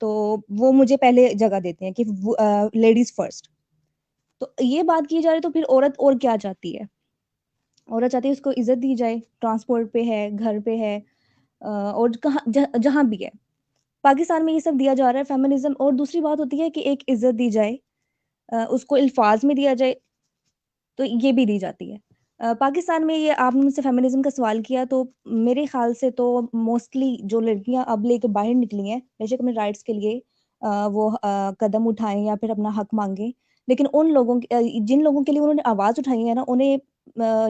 تو وہ مجھے پہلے جگہ دیتے ہیں کہ لیڈیز فرسٹ. تو یہ بات کی جائے تو پھر عورت اور کیا چاہتی ہے؟ عورت چاہتی ہے اس کو عزت دی جائے، ٹرانسپورٹ پہ ہے، گھر پہ ہے، اور کہاں جہاں بھی ہے. پاکستان میں یہ سب دیا جا رہا ہے فیمنزم. اور دوسری بات ہوتی ہے کہ ایک عزت دی جائے، اس کو الفاظ میں دیا جائے، تو یہ بھی دی جاتی ہے. پاکستان میں یہ آپ نے مجھ سے فیمنزم کا سوال کیا، تو میرے خیال سے تو موسٹلی جو لڑکیاں اب لے کے باہر نکلی ہیں، بے شک اپنے رائٹس کے لیے وہ قدم اٹھائیں یا پھر اپنا حق مانگیں، لیکن ان لوگوں جن لوگوں کے لیے انہوں نے آواز اٹھائی ہے نا، انہیں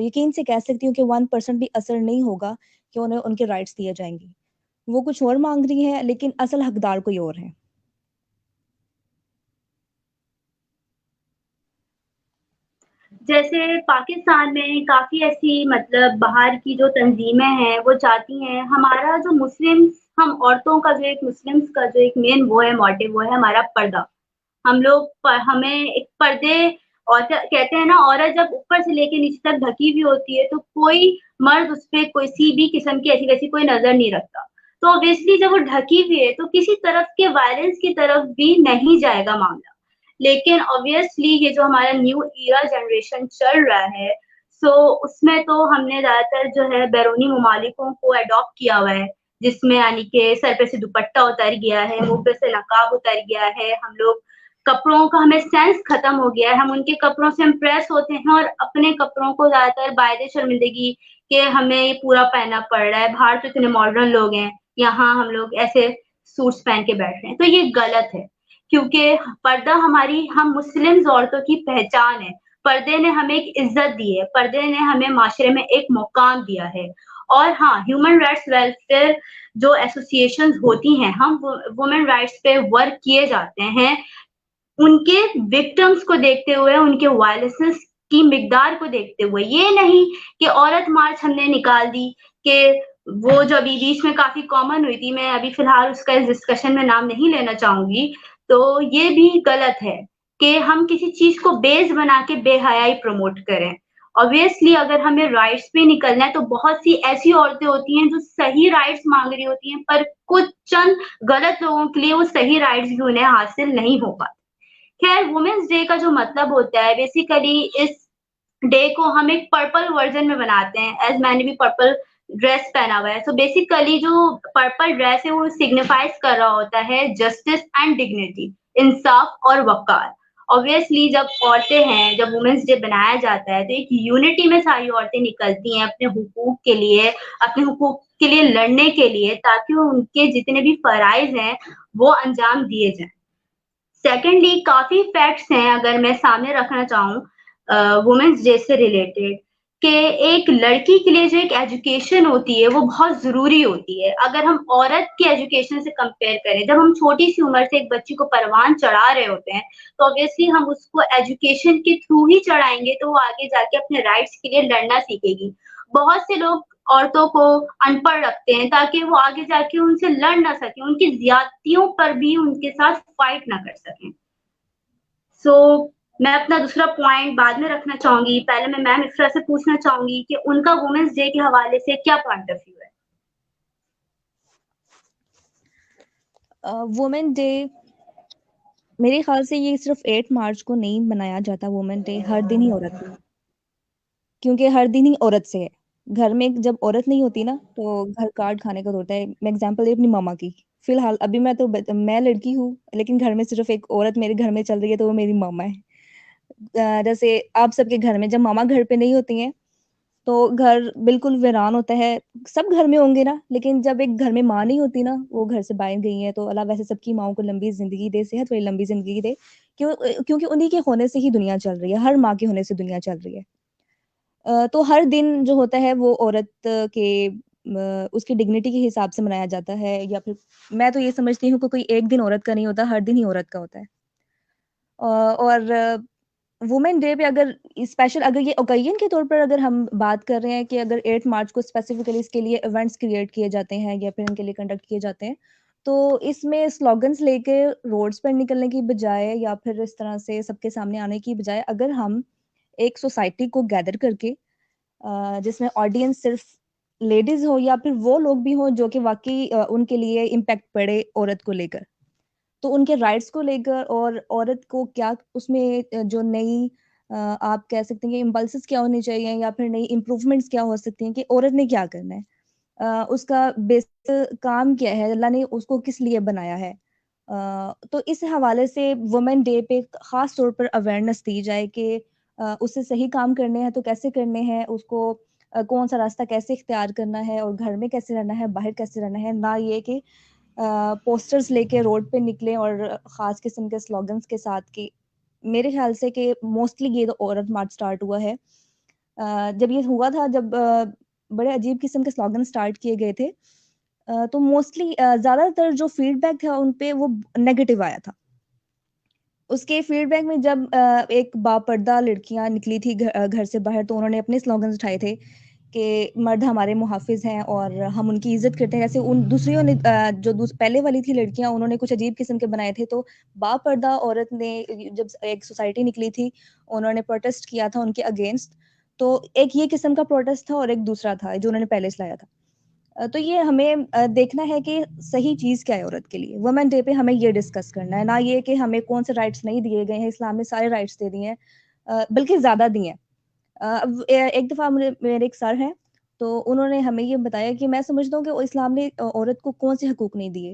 یقین سے کہہ سکتی ہوں کہ 1% بھی اثر نہیں ہوگا کہ انہیں ان کے رائٹس دیے جائیں گے. وہ کچھ اور مانگ رہی ہیں لیکن اصل حقدار کوئی اور ہے. جیسے پاکستان میں کافی ایسی مطلب باہر کی جو تنظیمیں ہیں وہ چاہتی ہیں ہمارا جو مسلم، ہم عورتوں کا جو ایک مسلمس کا جو ایک مین وہ ہے موٹیو، وہ ہے ہمارا پردہ. ہم لوگ ہمیں ایک پردے، اور کہتے ہیں نا عورت جب اوپر سے لے کے نیچے تک ڈھکی ہوئی ہوتی ہے تو کوئی مرد اس پہ کوئی بھی قسم کی ایسی ویسی کوئی نظر نہیں رکھتا. تو obviously جب وہ ڈھکی ہوئی ہے تو کسی طرف کے وائلنس کی طرف بھی نہیں جائے گا معاملہ. لیکن obviously یہ جو ہمارا نیو ایرا جنریشن چل رہا ہے، سو اس میں تو ہم نے زیادہ تر جو ہے بیرونی ممالکوں کو اڈاپٹ کیا ہوا ہے، جس میں یعنی کہ سر پہ سے دوپٹہ اتر گیا ہے، منہ پہ سے نقاب اتر گیا ہے. ہم لوگ کپڑوں کا ہمیں سینس ختم ہو گیا ہے، ہم ان کے کپڑوں سے امپریس ہوتے ہیں اور اپنے کپڑوں کو زیادہ تر بائد شرمندگی کہ ہمیں یہ پورا پہننا پڑ رہا ہے. باہر تو اتنے ماڈرن لوگ ہیں، یہاں ہم لوگ ایسے سوٹس پہن کے بیٹھ رہے ہیں. تو یہ غلط ہے، کیونکہ پردہ ہماری، ہم مسلم عورتوں کی پہچان ہے. پردے نے ہمیں ایک عزت دی ہے، پردے نے ہمیں معاشرے میں ایک مقام دیا ہے. اور ہاں، ہیومن رائٹس ویلفیئر جو ایسوسیشن ہوتی ہیں، ہم وومن رائٹس پہ ورک کیے جاتے ہیں ان کے وکٹمس کو دیکھتے ہوئے، ان کے وائلنس کی مقدار کو دیکھتے ہوئے. یہ نہیں کہ عورت مارچ ہم نے نکال دی، کہ وہ جو ابھی بیچ میں کافی کامن ہوئی تھی، میں ابھی فی الحال اس کا اس ڈسکشن میں نام نہیں لینا چاہوں گی. تو یہ بھی غلط ہے کہ ہم کسی چیز کو بیس بنا کے بے حیائی پروموٹ کریں. obviously اگر ہمیں رائٹس پہ نکلنا ہے تو بہت سی ایسی عورتیں ہوتی ہیں جو صحیح رائٹس مانگ رہی ہوتی ہیں، پر کچھ چند غلط لوگوں کے لیے وہ صحیح رائٹس بھی انہیں حاصل نہیں ہو پاتے. خیر، وومنس ڈے کا جو مطلب ہوتا ہے بیسیکلی اس ڈے کو ہم ایک پرپل ورژن میں بناتے ہیں، ایز میں نے بھی پرپل ڈریس پہنا ہوا ہے. سو بیسیکلی جو پرپل ڈریس ہے وہ سگنیفائز کر رہا ہوتا ہے جسٹس اینڈ ڈگنیٹی، انصاف اور وقار. obviously جب عورتیں ہیں، جب وومنس ڈے بنایا جاتا ہے تو ایک یونٹی میں ساری عورتیں نکلتی ہیں اپنے حقوق کے لیے، اپنے حقوق کے لیے لڑنے کے لیے، تاکہ ان کے جتنے بھی فرائض ہیں وہ انجام دیے جائیں. سیکنڈلی کافی فیکٹس ہیں اگر میں سامنے رکھنا چاہوں وومنس ڈے سے ریلیٹڈ، کہ ایک لڑکی کے لیے جو ایک ایجوکیشن ہوتی ہے وہ بہت ضروری ہوتی ہے. اگر ہم عورت کی ایجوکیشن سے کمپیئر کریں، جب ہم چھوٹی سی عمر سے ایک بچی کو پروان چڑھا رہے ہوتے ہیں تو obviously ہم اس کو ایجوکیشن کے تھرو ہی چڑھائیں گے تو وہ آگے جا کے اپنے رائٹس کے لیے لڑنا سیکھے گی. بہت سے لوگ عورتوں کو ان پڑھ رکھتے ہیں تاکہ وہ آگے جا کے ان سے لڑ نہ سکیں، ان کی زیادتیوں پر بھی ان کے ساتھ فائٹ نہ کر سکیں. سو میں اپنا دوسرا پوائنٹ بعد میں رکھنا چاہوں گی، پہلے میں میم اقرا سے پوچھنا چاہوں گی کہ ان کا وومنس ڈے کے حوالے سے کیا پوائنٹ آف ویو ہے. وومن ڈے میرے خیال سے یہ صرف 8 مارچ کو نہیں منایا جاتا. وومن ڈے ہر دن ہی عورت ہے، کیونکہ ہر دن ہی عورت سے ہے. گھر میں جب عورت نہیں ہوتی نا تو گھر کاٹ کھانے کا ہوتا ہے. میں اگزامپل دے اپنی ماما کی. فی الحال ابھی میں لڑکی ہوں، لیکن گھر میں صرف ایک عورت میرے گھر میں چل رہی ہے تو وہ میری ماما ہے. جیسے آپ سب کے گھر میں جب ماما گھر پہ نہیں ہوتی ہیں تو گھر بالکل ویران ہوتا ہے. سب گھر میں ہوں گے نا، لیکن جب ایک گھر میں ماں نہیں ہوتی نا، وہ گھر سے باہر گئی ہیں، تو اللہ ویسے سب کی ماؤں کو لمبی زندگی دے، صحت والی لمبی زندگی دے. کیونکہ انہی کے ہونے سے ہی دنیا چل رہی ہے، ہر ماں کے ہونے سے دنیا چل رہی ہے. تو ہر دن جو ہوتا ہے وہ عورت کے اس کی ڈگنیٹی کے حساب سے منایا جاتا ہے. یا پھر میں تو یہ سمجھتی ہوں کہ کوئی ایک دن عورت کا نہیں ہوتا، ہر دن ہی عورت کا ہوتا ہے. اور وومن ڈے پہ اگر اسپیشل اگر یہ اوکیزن کے طور پر اگر ہم بات کر رہے ہیں کہ اگر 8 مارچ کو اسپیسیفکلی اس کے لیے ایونٹس کریٹ کیے جاتے ہیں یا پھر ان کے لیے کنڈکٹ کیے جاتے ہیں، تو اس میں سلوگنس لے کے روڈز پر نکلنے کی بجائے یا پھر اس طرح سے سب کے سامنے آنے کی بجائے، اگر ہم ایک سوسائٹی کو گیدر کر کے جس میں آڈینس صرف لیڈیز ہو یا پھر وہ لوگ بھی ہوں جو کہ واقعی ان کے لیے امپیکٹ پڑے عورت کو لے کر، تو ان کے رائٹس کو لے کر اور عورت کو کیا اس میں جو نئی آپ کہہ سکتے ہیں کہ امپلسز کیا ہونی چاہیے یا پھر نئی امپروومنٹس کیا ہو سکتی ہیں کہ عورت نے کیا کرنا ہے، اس کا بیسک کام کیا ہے، اللہ نے اس کو کس لیے بنایا ہے. تو اس حوالے سے وومن ڈے پہ خاص طور پر اویئرنیس دی جائے کہ اس سے صحیح کام کرنے ہیں تو کیسے کرنے ہیں، اس کو کون سا راستہ کیسے اختیار کرنا ہے، اور گھر میں کیسے رہنا ہے، باہر کیسے رہنا ہے، نہ یہ کہ پوسٹرز لے کے روڈ پہ نکلیں اور خاص قسم کے سلوگنز کے ساتھ. کہ میرے خیال سے کہ موسٹلی یہ تو عورت مارچ سٹارٹ ہوا ہے. جب یہ ہوا تھا، جب بڑے عجیب قسم کے سلوگن سٹارٹ کیے گئے تھے، تو موسٹلی زیادہ تر جو فیڈ بیک تھا ان پہ وہ نیگیٹو آیا تھا. اس کے فیڈ بیک میں جب ایک باپردہ لڑکیاں نکلی تھی گھر سے باہر، تو انہوں نے اپنے سلوگنز اٹھائے تھے کہ مرد ہمارے محافظ ہیں اور ہم ان کی عزت کرتے ہیں. جیسے ان دوسریوں نے جو پہلے والی تھی لڑکیاں، انہوں نے کچھ عجیب قسم کے بنائے تھے. تو باپردہ عورت نے جب ایک سوسائٹی نکلی تھی، انہوں نے پروٹیسٹ کیا تھا ان کے اگینسٹ. تو ایک یہ قسم کا پروٹیسٹ تھا اور ایک دوسرا تھا جو انہوں نے پہلے چلایا تھا. تو یہ ہمیں دیکھنا ہے کہ صحیح چیز کیا ہے عورت کے لیے. وومن ڈے پہ ہمیں یہ ڈسکس کرنا ہے، نہ یہ کہ ہمیں کون سے رائٹس نہیں دیے گئے ہیں. اسلام نے سارے رائٹس دے دیے ہیں، بلکہ زیادہ دیے ہیں. ایک دفعہ میرے ایک سر ہیں، تو انہوں نے ہمیں یہ بتایا کہ میں سمجھتا ہوں کہ اسلام نے عورت کو کون سے حقوق نہیں دیے.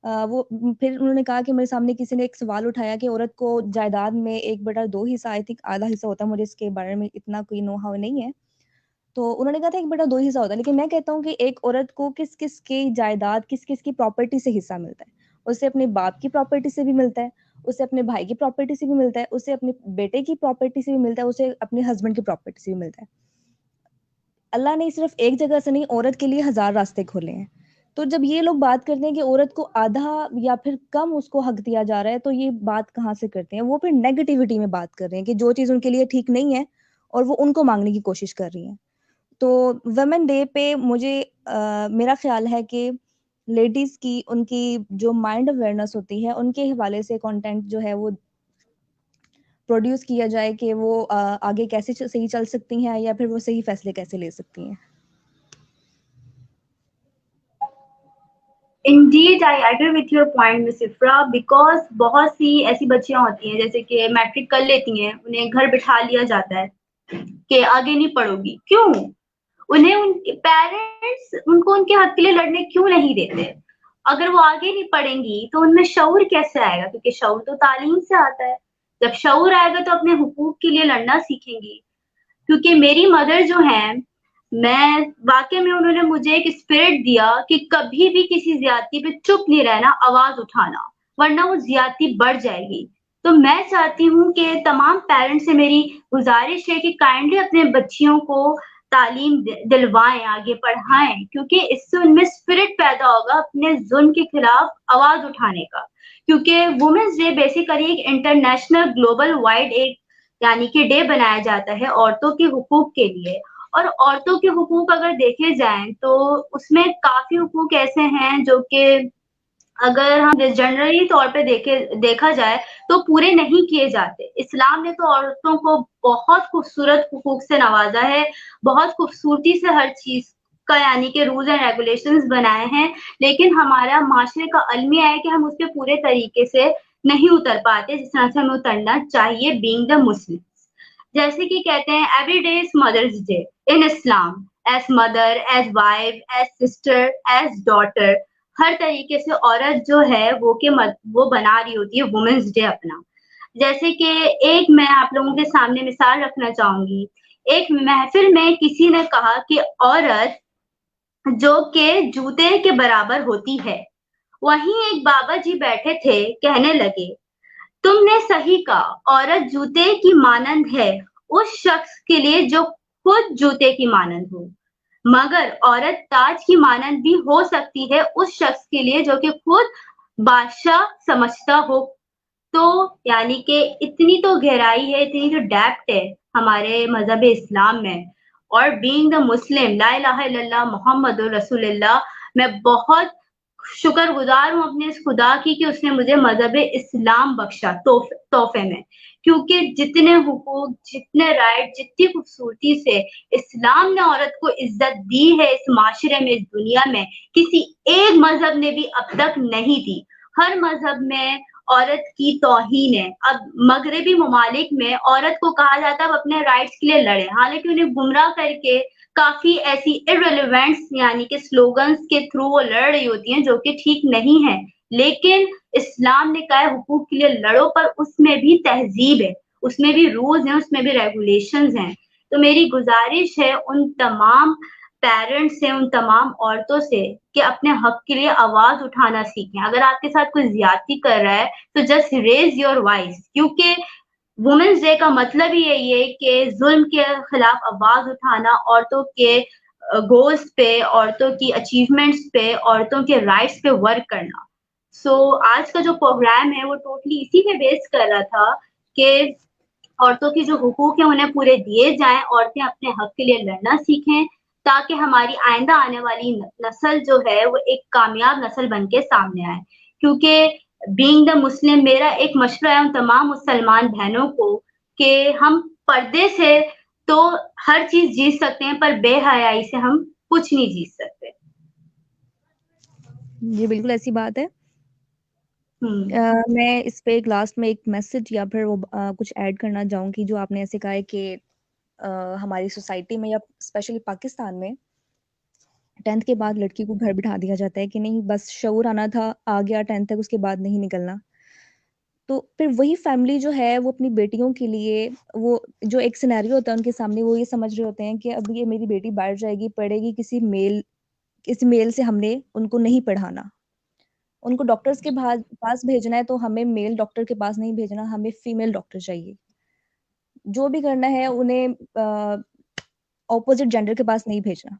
وہ پھر انہوں نے کہا کہ میرے سامنے کسی نے ایک سوال اٹھایا کہ عورت کو جائیداد میں 1/2 حصہ، آئی تھنک آدھا حصہ ہوتا ہے، مجھے اس کے بارے میں اتنا کوئی نو ہاؤ نہیں ہے. تو انہوں نے کہا تھا 1/2 حصہ ہوتا ہے، لیکن میں کہتا ہوں کہ ایک عورت کو کس کس کی جائیداد، کس کس کی پراپرٹی سے حصہ ملتا ہے. اسے اپنے باپ کی پراپرٹی سے بھی ملتا ہے، اسے اپنے بھائی کی پراپرٹی سے بھی ملتا ہے، اسے اپنے بیٹے کی پراپرٹی سے بھی ملتا ہے، اسے اپنے ہسبینڈ کی پراپرٹی سے بھی ملتا ہے. اللہ نے صرف ایک جگہ سے نہیں، عورت کے لیے 1000 راستے کھولے ہیں. تو جب یہ لوگ بات کرتے ہیں کہ عورت کو آدھا یا پھر کم اس کو حق دیا جا رہا ہے، تو یہ بات کہاں سے کرتے ہیں؟ وہ پھر نیگیٹیوٹی میں بات کر رہے ہیں کہ جو چیز ان کے لیے ٹھیک نہیں ہے اور وہ ان کو مانگنے کی کوشش کر رہی ہیں. تو ویمن ڈے پہ مجھے میرا خیال ہے کہ لیڈیز کی ان کی جو مائنڈ اویئرنیس ہوتی ہے، ان کے حوالے سے کنٹینٹ جو ہے وہ پروڈیوس کیا جائے کہ وہ آگے کیسے صحیح چل سکتی ہیں یا پھر وہ صحیح فیصلے کیسے لے سکتی ہیں. Indeed, I agree with your point, Miss Ifra, because بہت سی ایسی بچیاں ہوتی ہیں جیسے کہ میٹرک کر لیتی ہیں، انہیں گھر بٹھا لیا جاتا ہے کہ آگے نہیں پڑھو گی. کیوں؟ انہیں ان کے پیرنٹس ان کو ان کے حق کے لیے لڑنے کیوں نہیں دیتے؟ اگر وہ آگے نہیں پڑھیں گی تو ان میں شعور کیسے آئے گا؟ کیونکہ شعور تو تعلیم سے آتا ہے. جب شعور آئے گا تو اپنے حقوق کے لیے لڑنا سیکھیں گی. کیونکہ میری مدر جو ہیں، میں واقعی میں انہوں نے مجھے ایک اسپرٹ دیا کہ کبھی بھی کسی زیادتی پہ چپ نہیں رہنا، آواز اٹھانا، ورنہ وہ زیادتی بڑھ جائے گی. تو میں چاہتی ہوں کہ تمام پیرنٹس سے میری گزارش ہے کہ کائنڈلی اپنے بچیوں کو تعلیم دلوائیں، آگے پڑھائیں، کیونکہ اس سے ان میں اسپرٹ پیدا ہوگا اپنے ظلم کے خلاف آواز اٹھانے کا. کیونکہ وومنس ڈے بیسیکلی ایک انٹرنیشنل گلوبل وائڈ ایک یعنی کہ ڈے بنایا جاتا ہے عورتوں کے حقوق کے لیے. اور عورتوں کے حقوق اگر دیکھے جائیں تو اس میں کافی حقوق ایسے ہیں جو کہ اگر ہم جنرلی طور پہ دیکھا جائے تو پورے نہیں کیے جاتے. اسلام نے تو عورتوں کو بہت خوبصورت حقوق سے نوازا ہے، بہت خوبصورتی سے ہر چیز کا یعنی کہ رولز اینڈ ریگولیشنز بنائے ہیں، لیکن ہمارا معاشرے کا المیہ ہے کہ ہم اس پہ پورے طریقے سے نہیں اتر پاتے جس طرح سے ہمیں اترنا چاہیے. بینگ دا مسلم، جیسے کہ کہتے ہیں every day is mother's day in Islam, as mother, as wife, as sister, as daughter. ہر طریقے سے عورت جو ہے وہ بنا رہی ہوتی ہے وومنس ڈے اپنا. جیسے کہ ایک میں آپ لوگوں کے سامنے مثال رکھنا چاہوں گی. ایک محفل میں کسی نے کہا کہ عورت جو کہ جوتے کے برابر ہوتی ہے. وہیں ایک بابا جی بیٹھے تھے، کہنے لگے تم نے صحیح کہا، عورت جوتے کی مانند ہے اس شخص کے لیے جو خود جوتے کی مانند ہو، مگر عورت تاج کی مانند بھی ہو سکتی ہے اس شخص کے لیے جو کہ خود بادشاہ سمجھتا ہو. تو یعنی کہ اتنی تو گہرائی ہے، اتنی تو ڈیپتھ ہے ہمارے مذہب اسلام میں. اور بینگ دا مسلم، لا الہ الا اللہ محمد رسول اللہ، میں بہت شکر گزار ہوں اپنے اس خدا کی کہ اس نے مجھے مذہب اسلام بخشا تحفے میں. کیونکہ جتنے حقوق، جتنے رائٹ، جتنی خوبصورتی سے اسلام نے عورت کو عزت دی ہے اس معاشرے میں، اس دنیا میں، کسی ایک مذہب نے بھی اب تک نہیں دی. ہر مذہب میں عورت کی توہین ہے. اب مغربی ممالک میں عورت کو کہا جاتا ہے اب اپنے رائٹس کے لیے لڑے، حالانکہ انہیں گمراہ کر کے کافی ایسی ارریلیونٹس یعنی کہ سلوگنس کے تھرو وہ لڑ رہی ہوتی ہیں جو کہ ٹھیک نہیں ہے. لیکن اسلام نے کہا ہے حقوق کے لیے لڑو، پر اس میں بھی تہذیب ہے، اس میں بھی رولز ہیں، اس میں بھی ریگولیشنز ہیں. تو میری گزارش ہے ان تمام پیرنٹس سے، ان تمام عورتوں سے کہ اپنے حق کے لیے آواز اٹھانا سیکھیں. اگر آپ کے ساتھ کوئی زیادتی کر رہا ہے تو جسٹ ریز یور وائس، کیونکہ وومنس ڈے کا مطلب ہی یہی ہے کہ ظلم کے خلاف آواز اٹھانا، عورتوں کے گولز پہ، عورتوں کی اچیومنٹس پہ، عورتوں کے رائٹس پہ ورک کرنا. سو آج کا جو پروگرام ہے وہ ٹوٹلی اسی پہ بیس کر رہا تھا کہ عورتوں کی جو حقوق ہیں انہیں پورے دیے جائیں، عورتیں اپنے حق کے لیے لڑنا سیکھیں تاکہ ہماری آئندہ آنے والی نسل جو ہے وہ ایک کامیاب نسل بن کے سامنے آئے. کیونکہ بینگ دا مسلم میرا ایک مشورہ ہے ان تمام مسلمان بہنوں کو کہ ہم پردے سے تو ہر چیز جیت سکتے ہیں، پر بے حیائی سے ہم کچھ نہیں جیت سکتے. جی بالکل ایسی بات ہے. میں اس پہ ایک لاسٹ میں ایک میسج یا پھر وہ کچھ ایڈ کرنا چاہوں گی جو آپ نے ایسے کہا ہے کہ ہماری سوسائٹی میں یا اسپیشلی پاکستان میں 10th کے بعد لڑکی کو گھر بٹھا دیا جاتا ہے کہ نہیں بس شعور آنا تھا، آ گیا 10th تک، اس کے بعد نہیں نکلنا. تو پھر وہی فیملی جو ہے وہ اپنی بیٹیوں کے لیے وہ جو ایک سینیریو ہوتا ہے ان کے سامنے، وہ یہ سمجھ رہے ہوتے ہیں کہ اب یہ میری بیٹی باہر جائے گی، پڑھے گی، کسی میل سے ہم نے ان کو نہیں پڑھانا. ان کو ڈاکٹرز کے پاس بھیجنا ہے تو ہمیں میل ڈاکٹر کے پاس نہیں بھیجنا، ہمیں فیمیل ڈاکٹر چاہیے. جو بھی کرنا ہے انہیں اپوزٹ جینڈر کے پاس نہیں بھیجنا.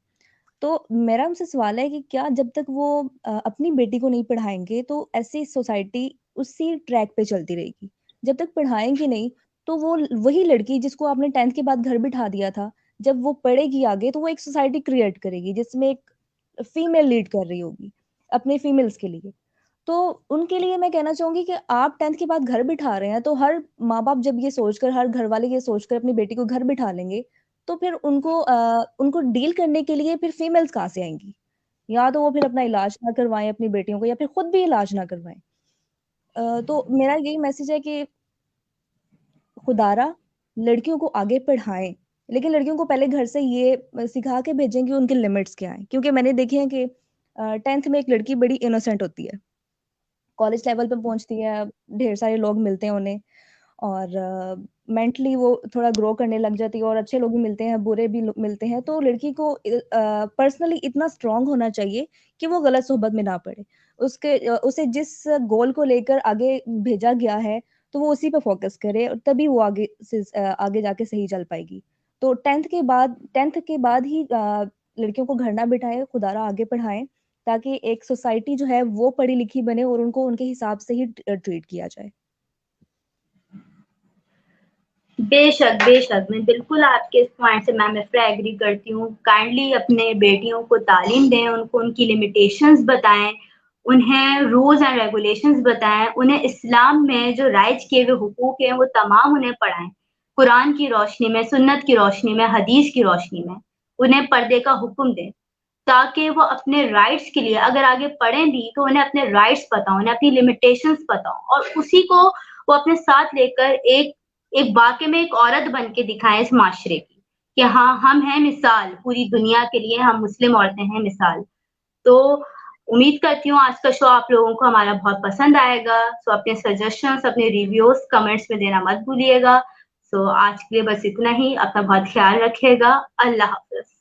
تو میرا ان سے سوال ہے کہ کیا جب تک وہ اپنی بیٹی کو نہیں پڑھائیں گے تو ایسی سوسائٹی اسی ٹریک پہ چلتی رہے گی. جب تک پڑھائیں گے نہیں تو وہ وہی لڑکی جس کو آپ نے 10th کے بعد گھر بٹھا دیا تھا، جب وہ پڑھے گی آگے تو وہ ایک سوسائٹی کریٹ کرے گی جس میں ایک فیمیل لیڈ کر رہی ہوگی اپنے فیمیلز کے لیے. تو ان کے لیے میں کہنا چاہوں گی کہ آپ 10th کے بعد گھر بٹھا رہے ہیں تو ہر ماں باپ جب یہ سوچ کر، ہر گھر والے یہ سوچ کر اپنی بیٹی کو گھر بٹھا لیں گے تو پھر ان کو ڈیل کرنے کے لیے پھر فیمیلز کہاں سے آئیں گی؟ یا تو وہ پھر اپنا علاج نہ کروائیں اپنی بیٹیوں کو، یا پھر خود بھی علاج نہ کروائیں. تو میرا یہی میسج ہے کہ خدارا لڑکیوں کو آگے پڑھائیں، لیکن لڑکیوں کو پہلے گھر سے یہ سکھا کے بھیجیں کہ ان کے لمٹس کیا ہیں. کیونکہ میں نے دیکھے ہیں کہ 10th میں ایک لڑکی بڑی انوسینٹ ہوتی ہے، کالج لیول پہ پہنچتی ہے، ڈھیر سارے لوگ ملتے ہیں انہیں، اور مینٹلی وہ تھوڑا گرو کرنے لگ جاتی ہے، اور اچھے لوگ بھی ملتے ہیں، برے بھی ملتے ہیں. تو لڑکی کو پرسنلی اتنا اسٹرانگ ہونا چاہیے کہ وہ غلط صحبت میں نہ پڑے. اسے جس گول کو لے کر آگے بھیجا گیا ہے تو وہ اسی پہ فوکس کرے، اور تبھی وہ آگے جا کے صحیح چل پائے گی. تو 10th کے بعد ہی لڑکیوں کو گھر نہ بٹھائیں، خدارا آگے پڑھائیں تاکہ ایک سوسائٹی جو ہے وہ پڑھی لکھی بنے اور ان کو ان کے حساب سے ہی ٹریٹ کیا جائے. بے شک بے شک، میں بالکل آپ کے اس پوائنٹ سے میم ایگری کرتی ہوں. کائنڈلی اپنے بیٹیوں کو تعلیم دیں، ان کو ان کی لمیٹیشنز بتائیں، انہیں رولز اینڈ ریگولیشنز بتائیں، انہیں اسلام میں جو رائج کیے ہوئے حقوق ہیں وہ تمام انہیں پڑھائیں، قرآن کی روشنی میں، سنت کی روشنی میں، حدیث کی روشنی میں. انہیں پردے کا حکم دیں تاکہ وہ اپنے رائٹس کے لیے اگر آگے پڑھیں بھی تو انہیں اپنے رائٹس پتہ ہوں، انہیں اپنی لمیٹیشنز پتہ ہوں، اور اسی کو وہ اپنے ساتھ لے کر ایک واقع میں ایک عورت بن کے دکھائیں اس معاشرے کی کہ ہاں ہم ہیں مثال پوری دنیا کے لیے، ہم مسلم عورتیں ہیں مثال. تو امید کرتی ہوں آج کا شو آپ لوگوں کو ہمارا بہت پسند آئے گا. سو اپنے سجیشنز، اپنے ریویوز کمنٹس میں دینا مت بھولیے گا. سو آج کے لیے بس اتنا ہی. اپنا بہت خیال رکھیے گا. اللہ حافظ.